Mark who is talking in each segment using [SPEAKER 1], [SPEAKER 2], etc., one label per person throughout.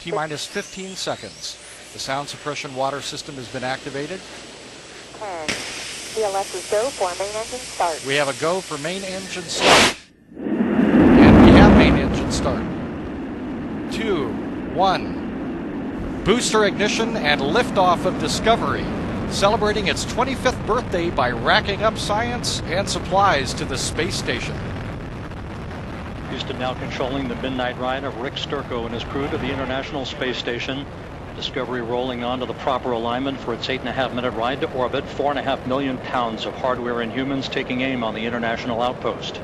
[SPEAKER 1] T-minus 15 seconds. The sound suppression water system has been activated.
[SPEAKER 2] 10. CLS is go for main engine start.
[SPEAKER 1] We have a go for main engine start. And we have main engine start. 2, 1. Booster ignition and liftoff of Discovery, celebrating its 25th birthday by racking up science and supplies to the space station.
[SPEAKER 3] Houston now controlling the midnight ride of Rick Sturckow and his crew to the International Space Station. Discovery rolling on to the proper alignment for its 8.5-minute ride to orbit. 4.5 million pounds of hardware and humans taking aim on the International Outpost.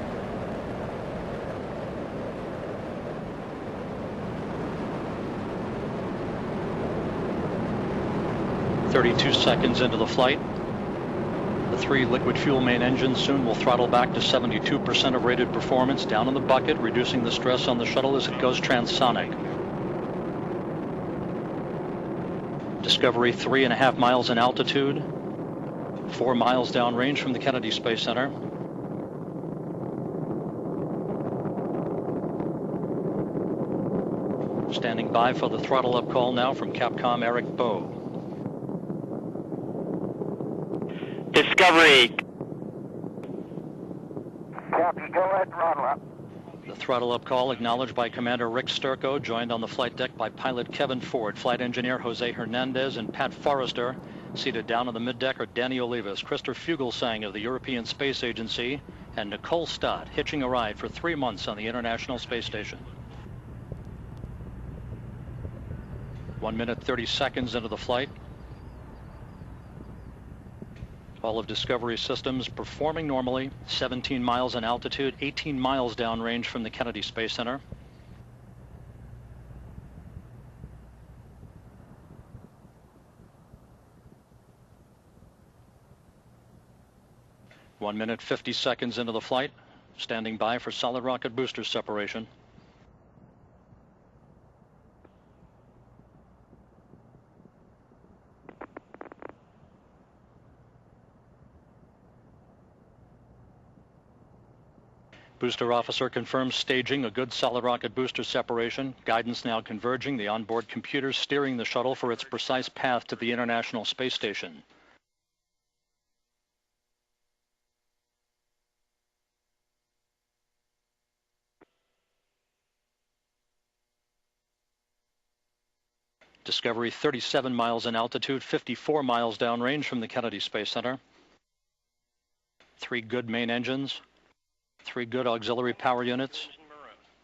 [SPEAKER 3] "32 seconds into the flight. The 3 liquid fuel main engines soon will throttle back to 72% of rated performance, down in the bucket, reducing the stress on the shuttle as it goes transonic. Discovery 3.5 miles in altitude, 4 miles downrange from the Kennedy Space Center. Standing by for the throttle up call now from Capcom Eric Bowe.
[SPEAKER 4] Discovery.
[SPEAKER 5] Copy, go ahead, throttle up.
[SPEAKER 3] The throttle up call acknowledged by Commander Rick Sturckow, joined on the flight deck by pilot Kevin Ford, flight engineer Jose Hernandez, and Pat Forrester. Seated down on the middeck are Danny Olivas, Christopher Fugelsang of the European Space Agency, and Nicole Stott, hitching a ride for 3 months on the International Space Station. 1 minute 30 seconds into the flight. All of Discovery's systems performing normally. 17 miles in altitude, 18 miles downrange from the Kennedy Space Center. One minute 50 seconds into the flight. Standing by for solid rocket booster separation. Booster officer confirms staging a good solid rocket booster separation. Guidance now converging. The onboard computers steering the shuttle for its precise path to the International Space Station. Discovery 37 miles in altitude, 54 miles downrange from the Kennedy Space Center. 3 good main engines. 3 good auxiliary power units,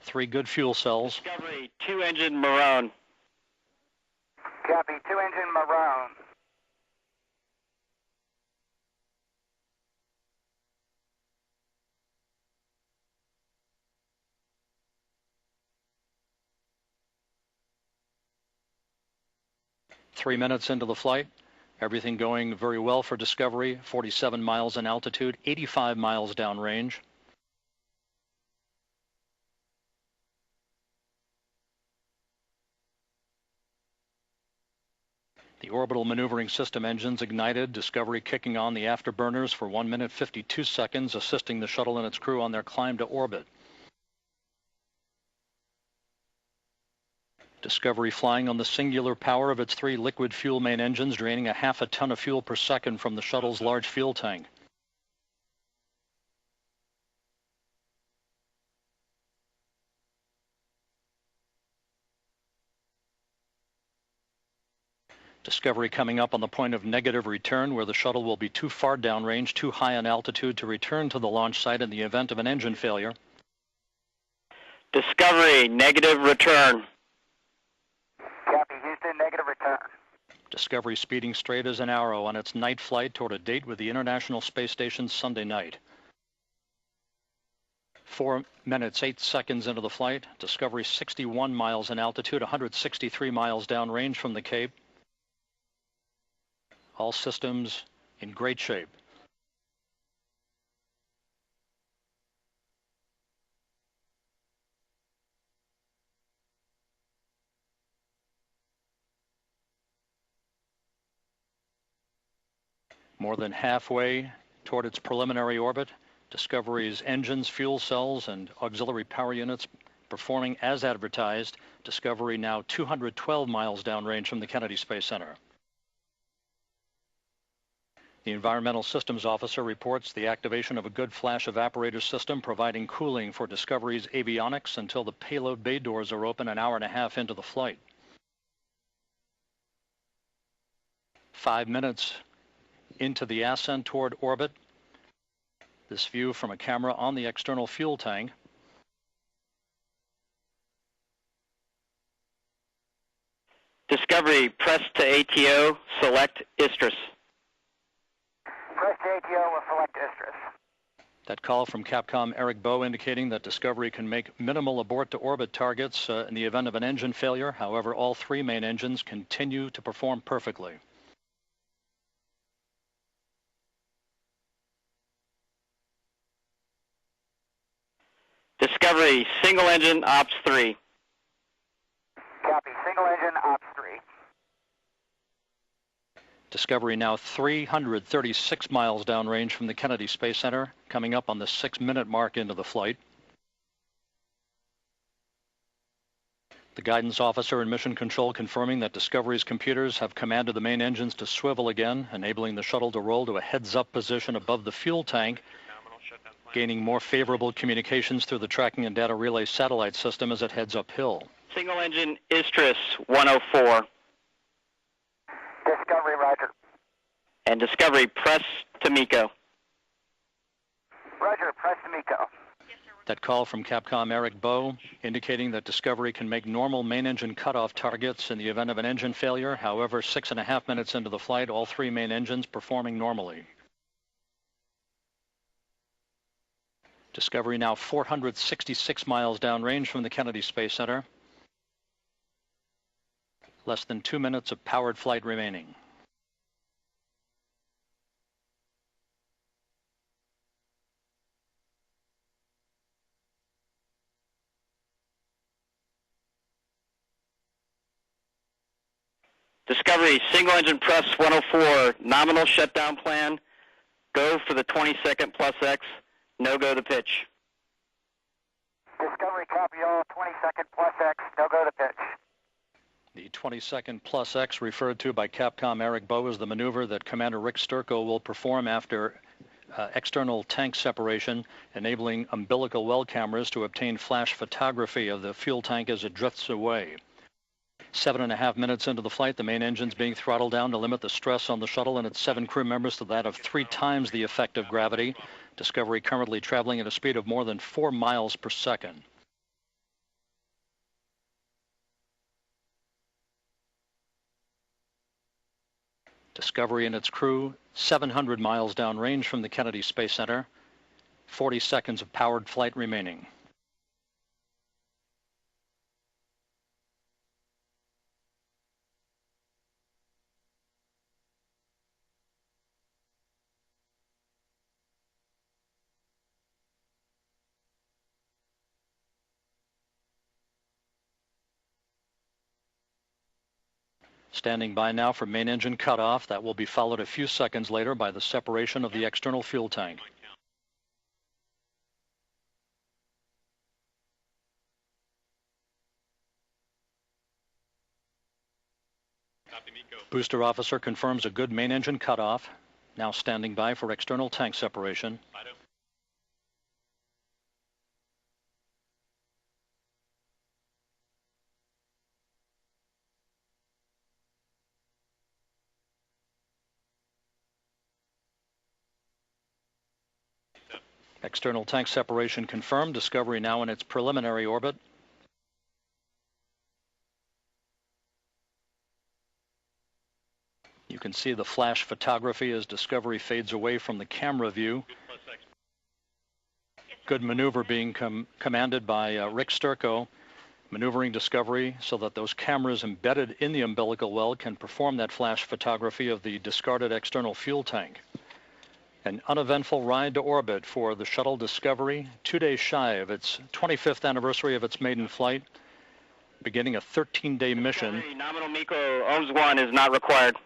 [SPEAKER 3] 3 good fuel cells.
[SPEAKER 4] Discovery, 2-engine Maroon.
[SPEAKER 5] Copy, 2-engine Maroon.
[SPEAKER 3] Three minutes into the flight. Everything going very well for Discovery. 47 miles in altitude, 85 miles downrange. The orbital maneuvering system engines ignited. Discovery kicking on the afterburners for 1 minute 52 seconds, assisting the shuttle and its crew on their climb to orbit. Discovery flying on the singular power of its 3 liquid fuel main engines, draining 1/2 ton of fuel per second from the shuttle's large fuel tank. Discovery coming up on the point of negative return, where the shuttle will be too far downrange, too high in altitude to return to the launch site in the event of an engine failure.
[SPEAKER 4] Discovery, negative return.
[SPEAKER 5] Copy, Houston, negative return.
[SPEAKER 3] Discovery speeding straight as an arrow on its night flight toward a date with the International Space Station Sunday night. 4 minutes 8 seconds into the flight. Discovery 61 miles in altitude, 163 miles downrange from the Cape. All systems in great shape. More than halfway toward its preliminary orbit, Discovery's engines, fuel cells, and auxiliary power units performing as advertised. Discovery now 212 miles downrange from the Kennedy Space Center. The Environmental Systems Officer reports the activation of a good flash evaporator system providing cooling for Discovery's avionics until the payload bay doors are open an hour and a half into the flight. 5 minutes into the ascent toward orbit. This view from a camera on the external fuel tank.
[SPEAKER 4] Discovery, press to ATO, select Istris.
[SPEAKER 5] Press to ATO will select Istris.
[SPEAKER 3] That call from Capcom Eric Bowe indicating that Discovery can make minimal abort to orbit targets in the event of an engine failure. However, all 3 main engines continue to perform perfectly.
[SPEAKER 4] Discovery, single engine, Ops 3.
[SPEAKER 5] Copy, single engine, Ops 3.
[SPEAKER 3] Discovery now 336 miles downrange from the Kennedy Space Center, coming up on the 6-minute mark into the flight. The guidance officer and mission control confirming that Discovery's computers have commanded the main engines to swivel again, enabling the shuttle to roll to a heads-up position above the fuel tank, gaining more favorable communications through the tracking and data relay satellite system as it heads uphill.
[SPEAKER 4] Single engine, Istris, 104.
[SPEAKER 5] Discovery, roger.
[SPEAKER 4] And Discovery, press to MECO.
[SPEAKER 5] Roger, press to MECO.
[SPEAKER 3] That call from Capcom Eric Bowe indicating that Discovery can make normal main engine cutoff targets in the event of an engine failure. However, 6.5 minutes into the flight, all 3 main engines performing normally. Discovery now 466 miles downrange from the Kennedy Space Center. Less than 2 minutes of powered flight remaining.
[SPEAKER 4] Discovery, single engine, press 104, nominal shutdown plan, go for the 20-second plus X, no go to pitch.
[SPEAKER 5] Discovery, copy all, 20-second plus X, no go to pitch.
[SPEAKER 3] The 20-second plus X referred to by Capcom Eric Bowe is the maneuver that Commander Rick Sturckow will perform after external tank separation, enabling umbilical well cameras to obtain flash photography of the fuel tank as it drifts away. 7.5 minutes into the flight, the main engine's being throttled down to limit the stress on the shuttle and its 7 crew members to that of 3 times the effect of gravity. Discovery currently traveling at a speed of more than 4 miles per second. Discovery and its crew 700 miles downrange from the Kennedy Space Center. 40 seconds of powered flight remaining. Standing by now for main engine cutoff. That will be followed a few seconds later by the separation of the external fuel tank. Booster officer confirms a good main engine cutoff. Now standing by for external tank separation. External tank separation confirmed. Discovery now in its preliminary orbit. You can see the flash photography as Discovery fades away from the camera view. Good maneuver being commanded by Rick Sturckow, maneuvering Discovery so that those cameras embedded in the umbilical well can perform that flash photography of the discarded external fuel tank. An uneventful ride to orbit for the shuttle Discovery, 2 days shy of its 25th anniversary of its maiden flight, beginning a 13-day mission.
[SPEAKER 4] Nominal MECO, OMS 1 is not required.